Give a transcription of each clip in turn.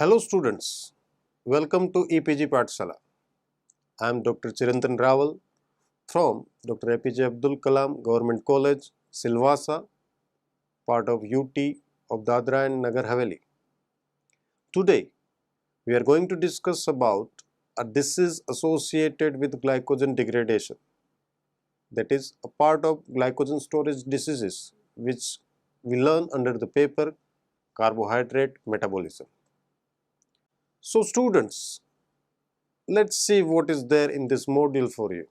Hello students, welcome to EPG Pathshala. I am Dr. Chirantan Raval from Dr. APJ Abdul Kalam Government College, Silvassa, part of UT of Dadra and Nagar Haveli. Today, we are going to discuss about a disease associated with glycogen degradation, that is a part of glycogen storage diseases which we learn under the paper carbohydrate metabolism. So students, let's see what is there in this module for you.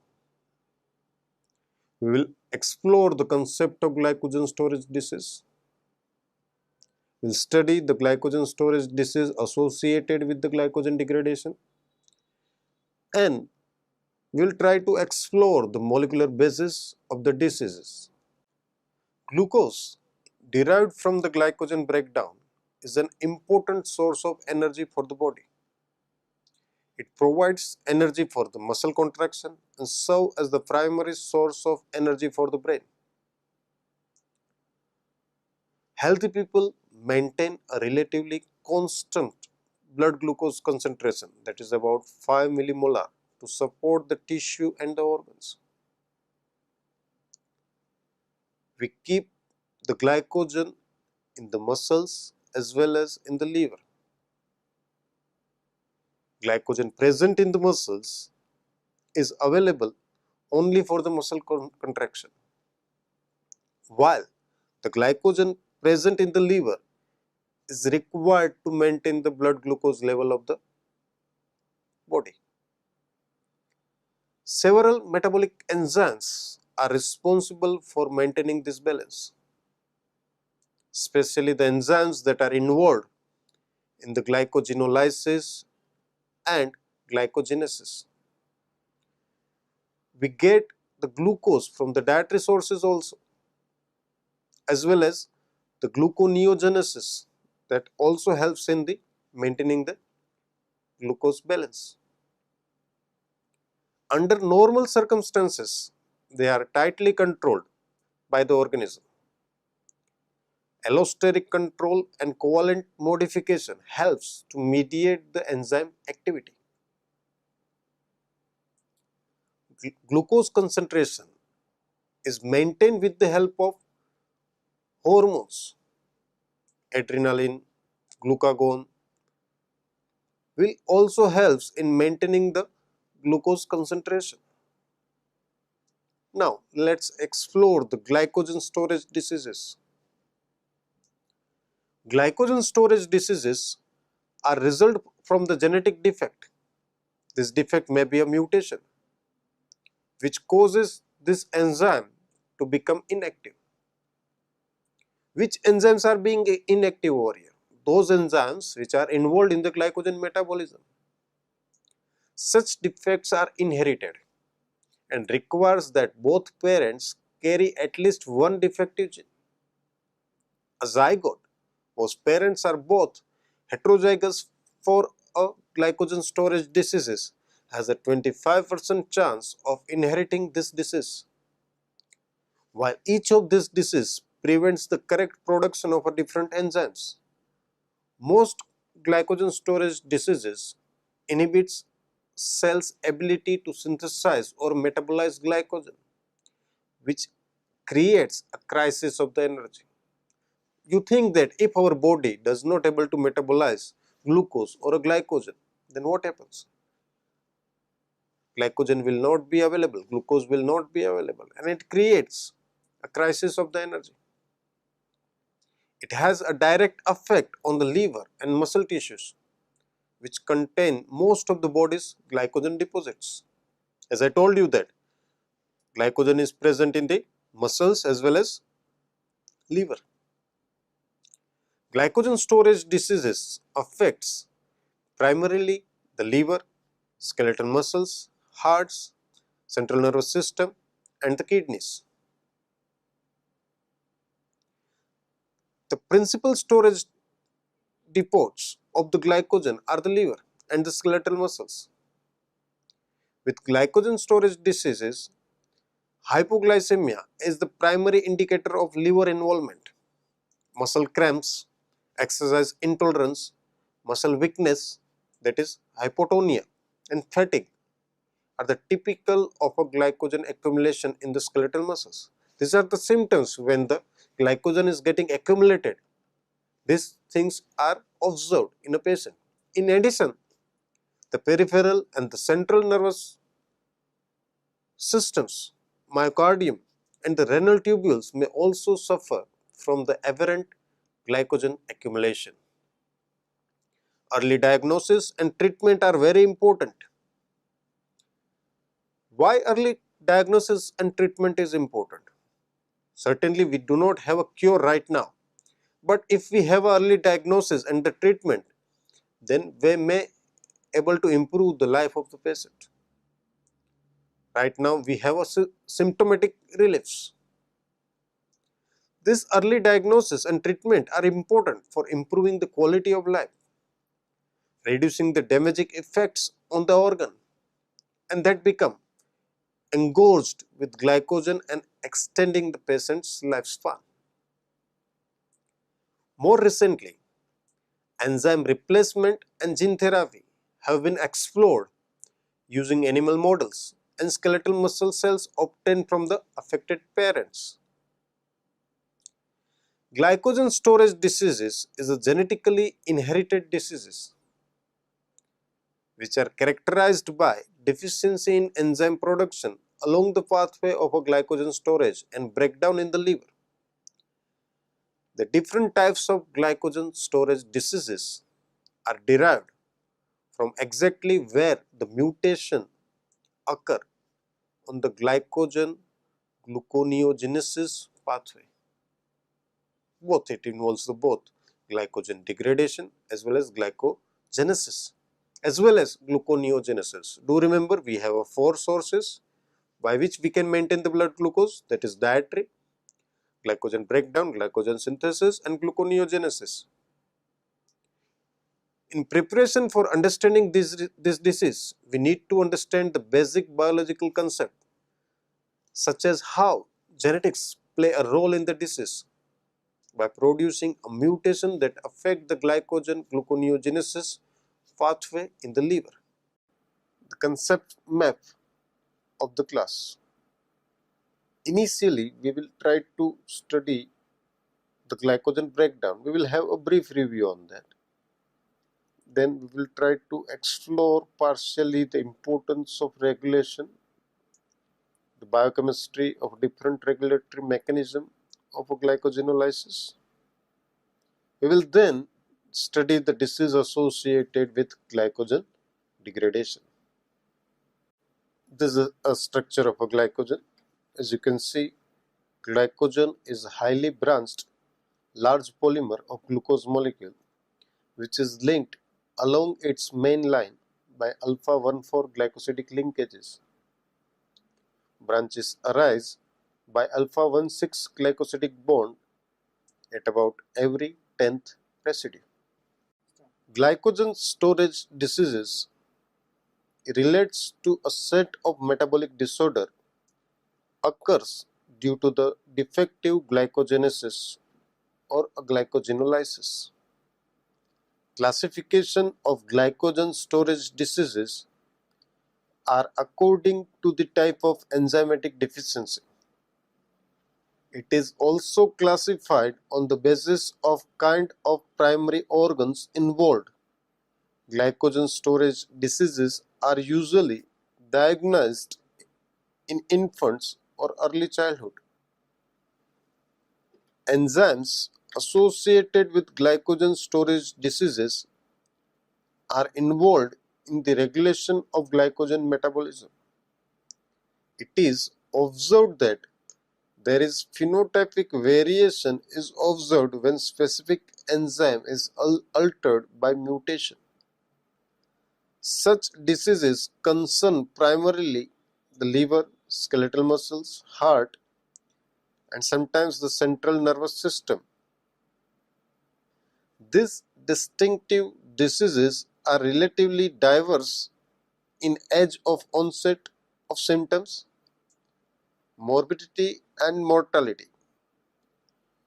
We will explore the concept of glycogen storage disease. We will study the glycogen storage disease associated with the glycogen degradation, and we will try to explore the molecular basis of the diseases. Glucose derived from the glycogen breakdown is an important source of energy for the body. It provides energy for the muscle contraction and serves as the primary source of energy for the brain. Healthy people maintain a relatively constant blood glucose concentration, that is about 5 millimolar, to support the tissue and the organs. We keep the glycogen in the muscles as well as in the liver. Glycogen present in the muscles is available only for the muscle contraction, while the glycogen present in the liver is required to maintain the blood glucose level of the body. Several metabolic enzymes are responsible for maintaining this balance, especially the enzymes that are involved in the glycogenolysis and glycogenesis. We get the glucose from the dietary sources also, as well as the gluconeogenesis that also helps in the maintaining the glucose balance. Under normal circumstances, they are tightly controlled by the organism. Allosteric control and covalent modification helps to mediate the enzyme activity. Glucose concentration is maintained with the help of hormones. Adrenaline, glucagon will also helps in maintaining the glucose concentration. Now, let's explore the glycogen storage diseases. Glycogen storage diseases are result from the genetic defect. This defect may be a mutation which causes this enzyme to become inactive. Which enzymes are being inactive over here? Those enzymes which are involved in the glycogen metabolism. Such defects are inherited and requires that both parents carry at least one defective gene. A zygote, whose parents are both heterozygous for a glycogen storage diseases, has a 25% chance of inheriting this disease. While each of these diseases prevents the correct production of a different enzymes, most glycogen storage diseases inhibits cells' ability to synthesize or metabolize glycogen, which creates a crisis of the energy. You think that if our body does not able to metabolize glucose or a glycogen, then what happens? Glycogen will not be available, glucose will not be available, and it creates a crisis of the energy. It has a direct effect on the liver and muscle tissues, which contain most of the body's glycogen deposits. As I told you that glycogen is present in the muscles as well as liver. Glycogen storage diseases affects primarily the liver, skeletal muscles, hearts, central nervous system and the kidneys. The principal storage depots of the glycogen are the liver and the skeletal muscles. With glycogen storage diseases, hypoglycemia is the primary indicator of liver involvement. Muscle cramps, exercise intolerance, muscle weakness, that is hypotonia, and fatigue are the typical of a glycogen accumulation in the skeletal muscles. These are the symptoms when the glycogen is getting accumulated. These things are observed in a patient. In addition, the peripheral and the central nervous systems, myocardium and the renal tubules may also suffer from the aberrant glycogen accumulation. Early diagnosis and treatment are very important. Why early diagnosis and treatment is important? Certainly we do not have a cure right now, but if we have early diagnosis and the treatment, then we may able to improve the life of the patient. Right now we have a symptomatic reliefs. This early diagnosis and treatment are important for improving the quality of life, reducing the damaging effects on the organ, and that become engorged with glycogen and extending the patient's lifespan. More recently, enzyme replacement and gene therapy have been explored using animal models and skeletal muscle cells obtained from the affected parents. Glycogen storage diseases is a genetically inherited diseases which are characterized by deficiency in enzyme production along the pathway of a glycogen storage and breakdown in the liver. The different types of glycogen storage diseases are derived from exactly where the mutation occur on the glycogen gluconeogenesis pathway. Both it involves the both glycogen degradation as well as glycogenesis as well as gluconeogenesis. Do remember we have four sources by which we can maintain the blood glucose, that is dietary, glycogen breakdown, glycogen synthesis and gluconeogenesis. In preparation for understanding this disease, we need to understand the basic biological concept such as how genetics play a role in the disease by producing a mutation that affect the glycogen gluconeogenesis pathway in the liver. The concept map of the class. Initially, we will try to study the glycogen breakdown. We will have a brief review on that. Then we will try to explore partially the importance of regulation, the biochemistry of different regulatory mechanism of a glycogenolysis. We will then study the disease associated with glycogen degradation. This is a structure of a glycogen. As you can see, glycogen is a highly branched large polymer of glucose molecule which is linked along its main line by alpha 1,4 glycosidic linkages. Branches arise by alpha 1,6 glycosidic bond at about every 10th residue. Glycogen storage diseases relates to a set of metabolic disorder occurs due to the defective glycogenesis or a glycogenolysis. Classification of glycogen storage diseases are according to the type of enzymatic deficiency. It is also classified on the basis of kind of primary organs involved. Glycogen storage diseases are usually diagnosed in infants or early childhood. Enzymes associated with glycogen storage diseases are involved in the regulation of glycogen metabolism. It is observed that there is phenotypic variation is observed when specific enzyme is altered by mutation. Such diseases concern primarily the liver, skeletal muscles, heart, and sometimes the central nervous system. These distinctive diseases are relatively diverse in age of onset of symptoms, morbidity, and mortality.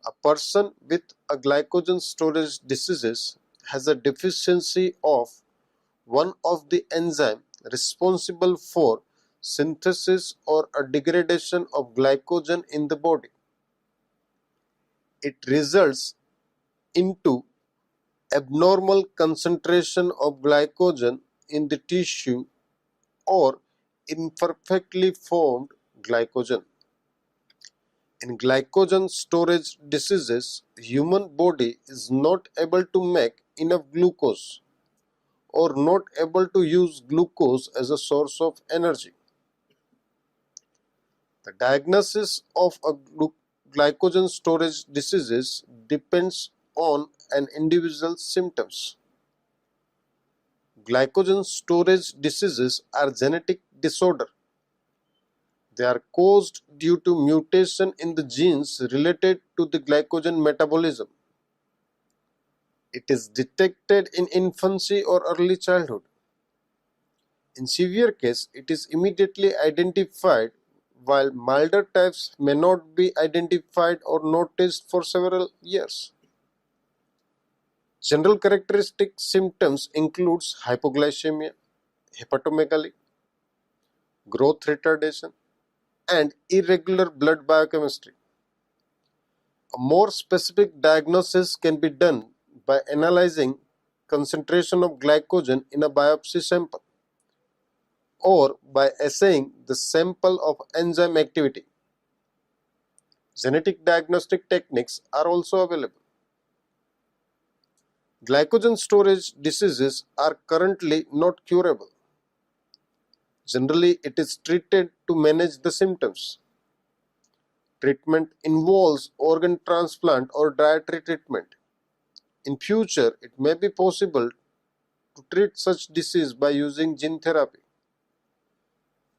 A person with a glycogen storage diseases has a deficiency of one of the enzyme responsible for synthesis or a degradation of glycogen in the body. It results into abnormal concentration of glycogen in the tissue or imperfectly formed glycogen. In glycogen storage diseases, human body is not able to make enough glucose or not able to use glucose as a source of energy. The diagnosis of a glycogen storage diseases depends on an individual's symptoms. Glycogen storage diseases are genetic disorder. They are caused due to mutation in the genes related to the glycogen metabolism. It is detected in infancy or early childhood. In severe case, it is immediately identified, while milder types may not be identified or noticed for several years. General characteristic symptoms includes hypoglycemia, hepatomegaly, growth retardation, and irregular blood biochemistry. A more specific diagnosis can be done by analyzing concentration of glycogen in a biopsy sample or by assaying the sample of enzyme activity. Genetic diagnostic techniques are also available. Glycogen storage diseases are currently not curable. Generally, it is treated to manage the symptoms. Treatment involves organ transplant or dietary treatment. In future, it may be possible to treat such disease by using gene therapy.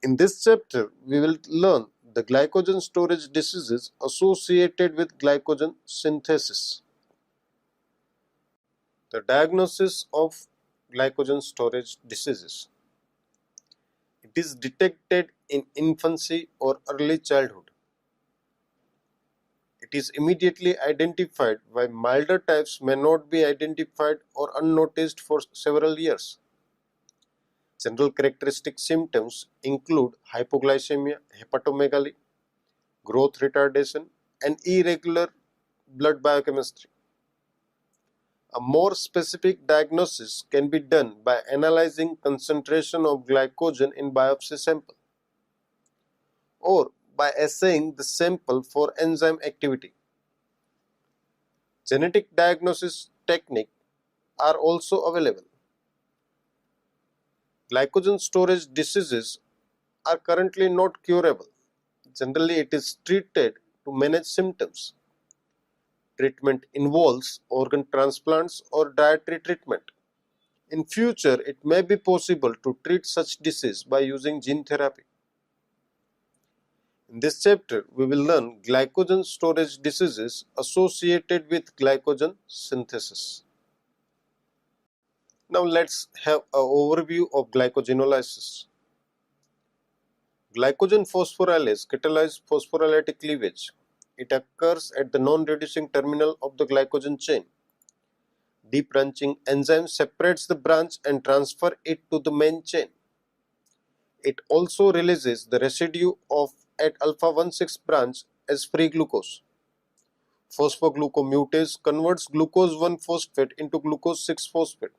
In this chapter, we will learn the glycogen storage diseases associated with glycogen synthesis. The diagnosis of glycogen storage diseases. It is detected in infancy or early childhood. It is immediately identified, while milder types may not be identified or unnoticed for several years. General characteristic symptoms include hypoglycemia, hepatomegaly, growth retardation, and irregular blood biochemistry. A more specific diagnosis can be done by analyzing concentration of glycogen in biopsy sample or by assaying the sample for enzyme activity. Genetic diagnosis techniques are also available. Glycogen storage diseases are currently not curable. Generally, it is treated to manage symptoms. Treatment involves organ transplants or dietary treatment. In future, it may be possible to treat such disease by using gene therapy. In this chapter, we will learn glycogen storage diseases associated with glycogen synthesis. Now let's have an overview of glycogenolysis. Glycogen phosphorylase catalyzes phosphorylated cleavage. It occurs at the non-reducing terminal of the glycogen chain. Debranching enzyme separates the branch and transfer it to the main chain. It also releases the residue of at alpha-1,6 branch as free glucose. Phosphoglucomutase converts glucose 1-phosphate into glucose 6-phosphate.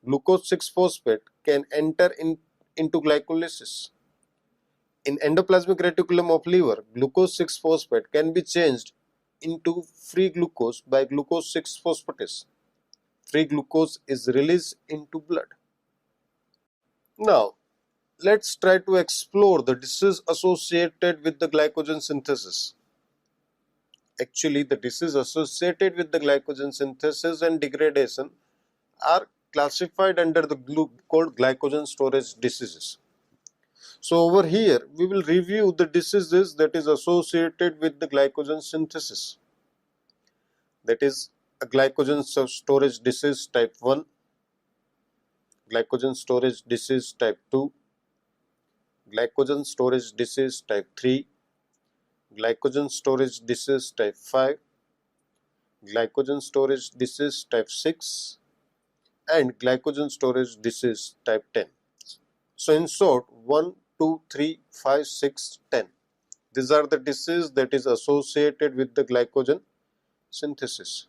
Glucose 6-phosphate can enter into glycolysis. In endoplasmic reticulum of liver, glucose 6-phosphate can be changed into free glucose by glucose 6-phosphatase. Free glucose is released into blood. Now, let's try to explore the disease associated with the glycogen synthesis. Actually, the disease associated with the glycogen synthesis and degradation are classified under the called glycogen storage diseases. So over here, we will review the diseases that is associated with the glycogen synthesis. That is a glycogen storage disease type 1, glycogen storage disease type 2, glycogen storage disease type 3, glycogen storage disease type 5, glycogen storage disease type 6 and glycogen storage disease type 10. So in short, 1, 2, 3, 5, 6, 10. These are the diseases that is associated with the glycogen synthesis.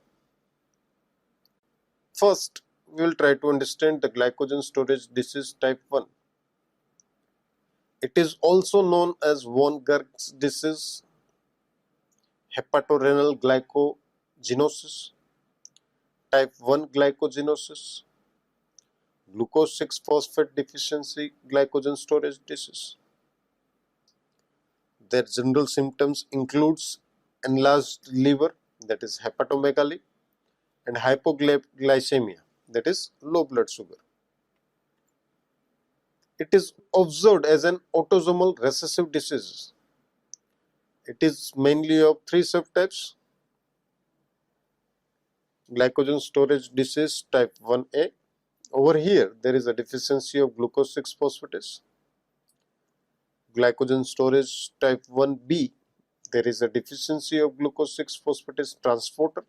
First, we will try to understand the glycogen storage disease type 1. It is also known as von Gert's disease, hepatorenal glycogenosis, type 1 glycogenosis, glucose 6 phosphate deficiency glycogen storage disease. Their general symptoms includes enlarged liver, that is hepatomegaly, and hypoglycemia, that is low blood sugar. It is observed as an autosomal recessive disease. It is mainly of three subtypes: glycogen storage disease type 1A. Over here, there is a deficiency of glucose 6 phosphatase. Glycogen storage type 1B, there is a deficiency of glucose 6 phosphatase transporter.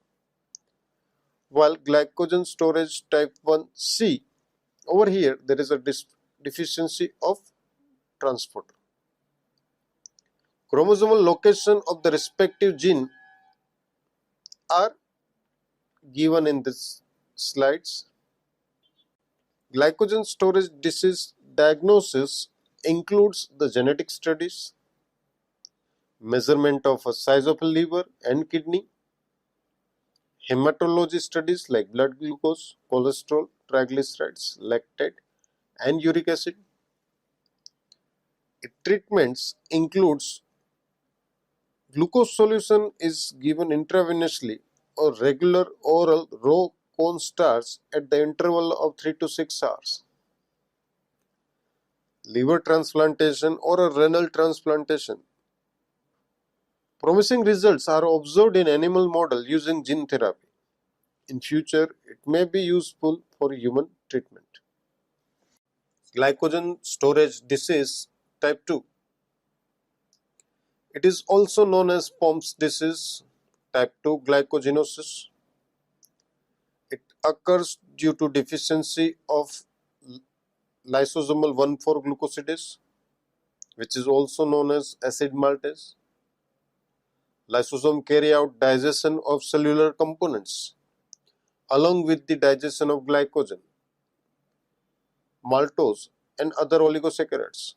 While glycogen storage type 1C, over here, there is a deficiency of transporter. Chromosomal location of the respective gene are given in this slides. Glycogen storage disease diagnosis includes the genetic studies, measurement of a size of a liver and kidney, hematology studies like blood glucose, cholesterol, triglycerides, lactate and uric acid. Treatments includes glucose solution is given intravenously or regular oral raw cornstarch at the interval of 3 to 6 hours. Liver transplantation or a renal transplantation. Promising results are observed in animal model using gene therapy. In future, it may be useful for human treatment. Glycogen storage disease type 2. It is also known as Pompe's disease, type 2 glycogenosis. It occurs due to deficiency of lysosomal 1,4-glucosidase, which is also known as acid maltase. Lysosome carry out digestion of cellular components along with the digestion of glycogen, maltose and other oligosaccharides.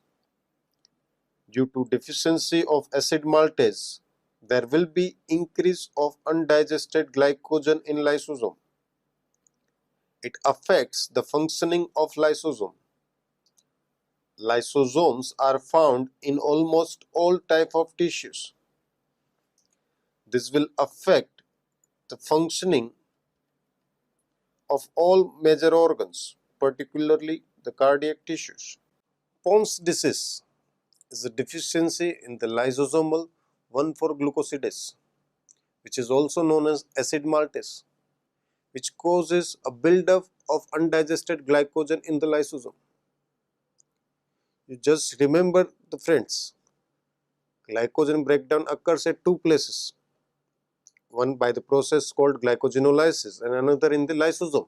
Due to deficiency of acid maltase, there will be increase of undigested glycogen in lysosome. It affects the functioning of lysosome. Lysosomes are found in almost all type of tissues. This will affect the functioning of all major organs, particularly the cardiac tissues. Pompe's disease is a deficiency in the lysosomal 1,4-glucosidase, which is also known as acid maltase, which causes a buildup of undigested glycogen in the lysosome. You just remember the friends, glycogen breakdown occurs at two places, one by the process called glycogenolysis and another in the lysosome.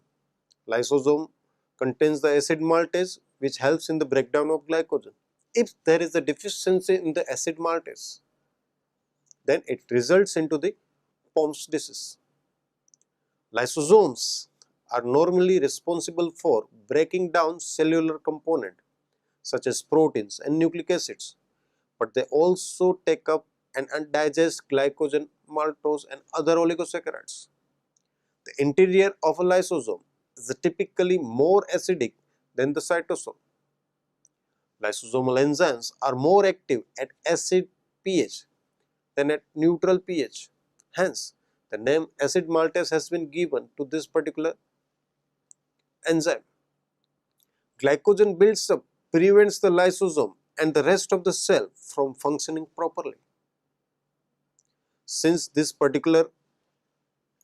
Lysosome contains the acid maltase which helps in the breakdown of glycogen. If there is a deficiency in the acid maltase, then it results into the Pompe's disease. Lysosomes are normally responsible for breaking down cellular component such as proteins and nucleic acids, but they also take up and digest glycogen, maltose and other oligosaccharides. The interior of a lysosome is typically more acidic than the cytosol. Lysosomal enzymes are more active at acid pH than at neutral pH. Hence, the name acid maltase has been given to this particular enzyme. Glycogen builds up, prevents the lysosome and the rest of the cell from functioning properly. Since this particular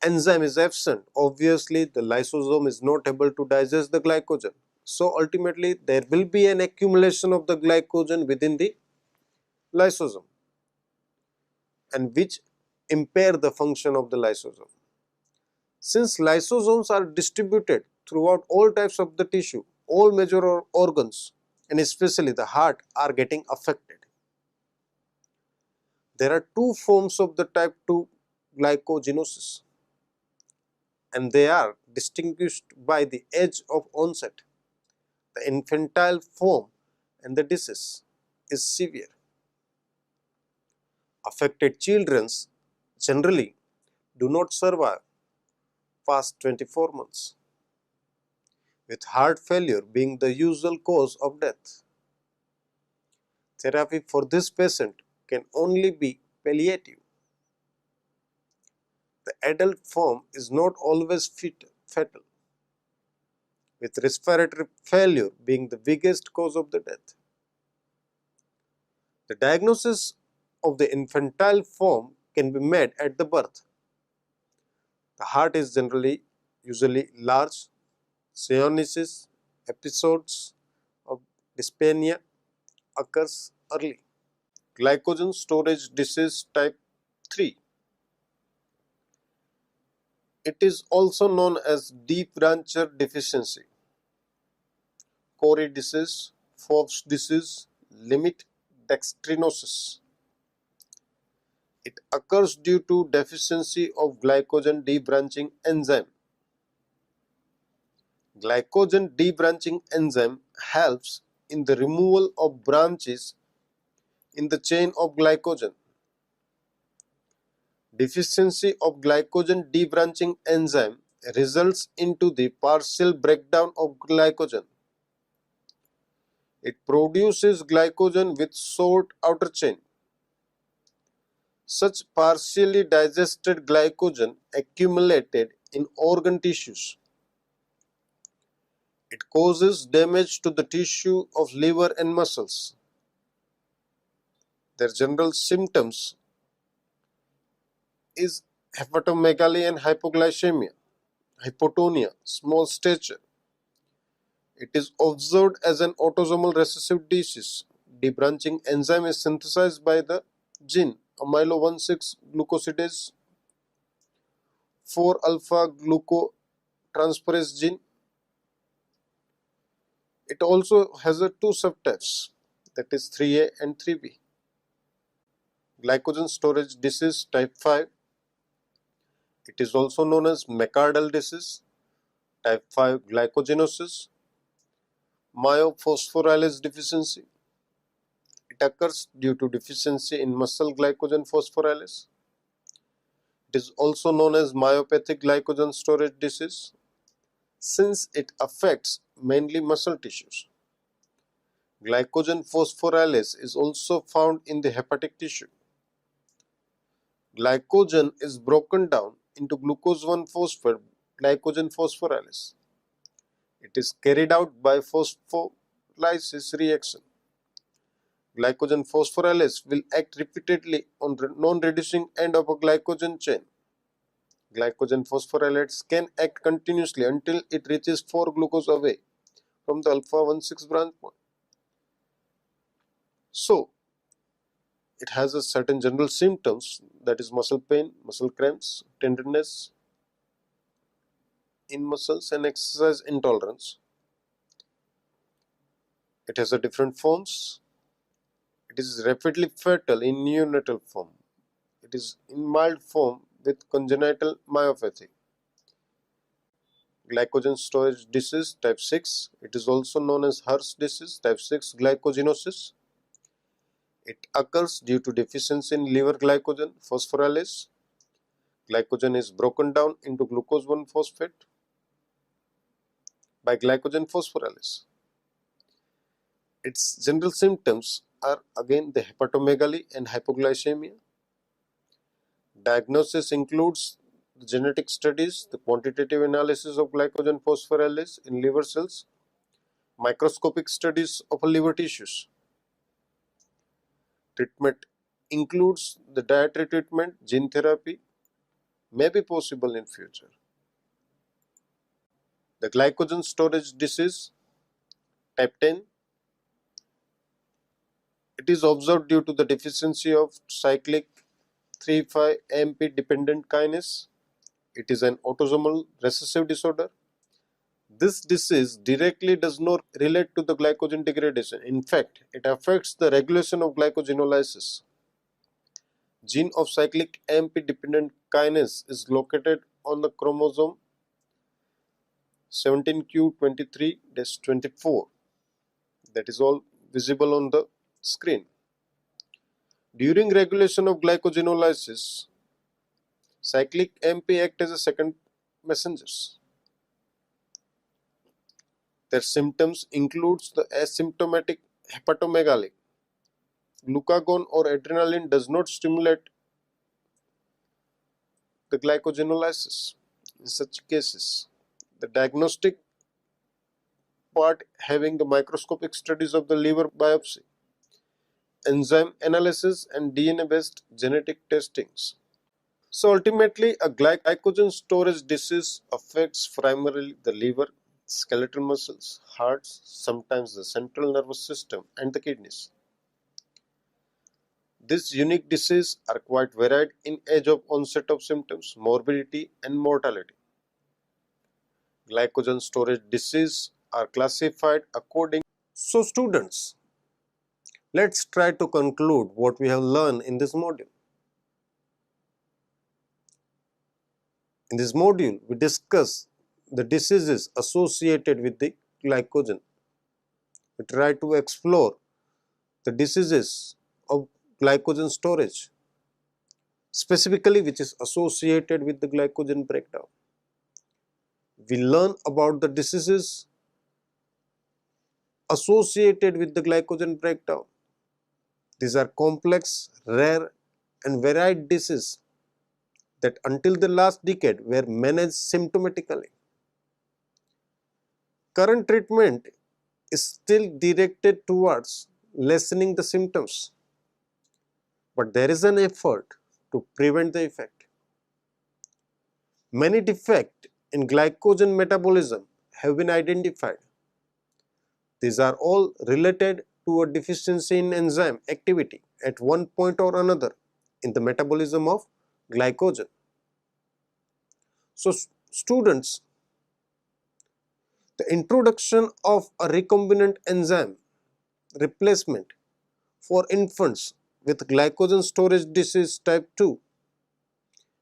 enzyme is absent, obviously the lysosome is not able to digest the glycogen. So ultimately there will be an accumulation of the glycogen within the lysosome and which impair the function of the lysosome. Since lysosomes are distributed throughout all types of the tissue, all major organs and especially the heart are getting affected. There are two forms of the type 2 glycogenosis, and they are distinguished by the age of onset. The infantile form and the disease is severe. Affected children generally do not survive past 24 months, with heart failure being the usual cause of death. Therapy for this patient can only be palliative. The adult form is not always fatal, with respiratory failure being the biggest cause of the death. The diagnosis of the infantile form can be made at the birth. The heart is usually large. Cyanosis episodes of dyspnea occurs early. Glycogen storage disease type 3. It is also known as deep brancher deficiency, Cori disease, Forbes disease, limit dextrinosis. It occurs due to deficiency of glycogen debranching enzyme. Glycogen debranching enzyme helps in the removal of branches in the chain of glycogen. Deficiency of glycogen debranching enzyme results into the partial breakdown of glycogen. It produces glycogen with short outer chain. Such partially digested glycogen accumulated in organ tissues. It causes damage to the tissue of liver and muscles. Their general symptoms is hepatomegaly and hypoglycemia, hypotonia, small stature. It is observed as an autosomal recessive disease. Debranching enzyme is synthesized by the gene amylo-1,6-glucosidase 4-alpha glucotransferase gene. It also has two subtypes, that is 3A and 3B. Glycogen storage disease type 5. It is also known as McArdle disease, type 5 glycogenosis, myophosphorylase deficiency. It occurs due to deficiency in muscle glycogen phosphorylase. It is also known as myopathic glycogen storage disease since it affects mainly muscle tissues. Glycogen phosphorylase is also found in the hepatic tissue. Glycogen is broken down into glucose 1-phosphate glycogen phosphorylase. It is carried out by phospholysis reaction. Glycogen phosphorylase will act repeatedly on the non-reducing end of a glycogen chain. Glycogen phosphorylase can act continuously until it reaches 4-glucose away from the alpha-1,6 branch point. So, it has a certain general symptoms, that is muscle pain, muscle cramps, tenderness in muscles and exercise intolerance. It has a different forms. It is rapidly fatal in neonatal form. It is in mild form with congenital myopathy. Glycogen storage disease type 6. It is also known as Hirsch disease type 6 glycogenosis. It occurs due to deficiency in liver glycogen phosphorylase. Glycogen is broken down into glucose 1-phosphate by glycogen phosphorylase. Its general symptoms are again the hepatomegaly and hypoglycemia. Diagnosis includes the genetic studies, the quantitative analysis of glycogen phosphorylase in liver cells, microscopic studies of liver tissues. Treatment includes the dietary treatment, gene therapy may be possible in future. The glycogen storage disease type 10. It is observed due to the deficiency of cyclic 3,5-AMP dependent kinase. It is an autosomal recessive disorder. This disease directly does not relate to the glycogen degradation. In fact, it affects the regulation of glycogenolysis. Gene of cyclic AMP dependent kinase is located on the chromosome 17q23-24. That is all visible on the screen. During regulation of glycogenolysis, cyclic AMP act as a second messengers. Their symptoms includes the asymptomatic hepatomegaly. Glucagon or adrenaline does not stimulate the glycogenolysis in such cases. The diagnostic part having the microscopic studies of the liver biopsy, enzyme analysis and DNA-based genetic testings. So ultimately, a glycogen storage disease affects primarily the liver, skeletal muscles, hearts, sometimes the central nervous system and the kidneys. These unique diseases are quite varied in age of onset of symptoms, morbidity and mortality. Glycogen storage diseases are classified according. So students, let's try to conclude what we have learned in this module. In this module, we discuss the diseases associated with the glycogen. We try to explore the diseases of glycogen storage, specifically which is associated with the glycogen breakdown. We learn about the diseases associated with the glycogen breakdown. These are complex, rare and varied diseases that until the last decade were managed symptomatically. Current treatment is still directed towards lessening the symptoms, but there is an effort to prevent the effect. Many defects in glycogen metabolism have been identified. These are all related to a deficiency in enzyme activity at one point or another in the metabolism of glycogen. So students, the introduction of a recombinant enzyme replacement for infants with glycogen storage disease type 2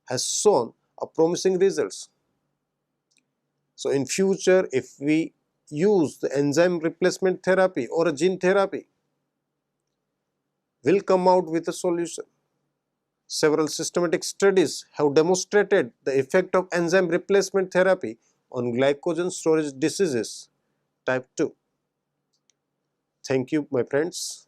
has shown a promising results. So in future, if we use the enzyme replacement therapy or a gene therapy, will come out with a solution. Several systematic studies have demonstrated the effect of enzyme replacement therapy on glycogen storage diseases type 2. Thank you, my friends.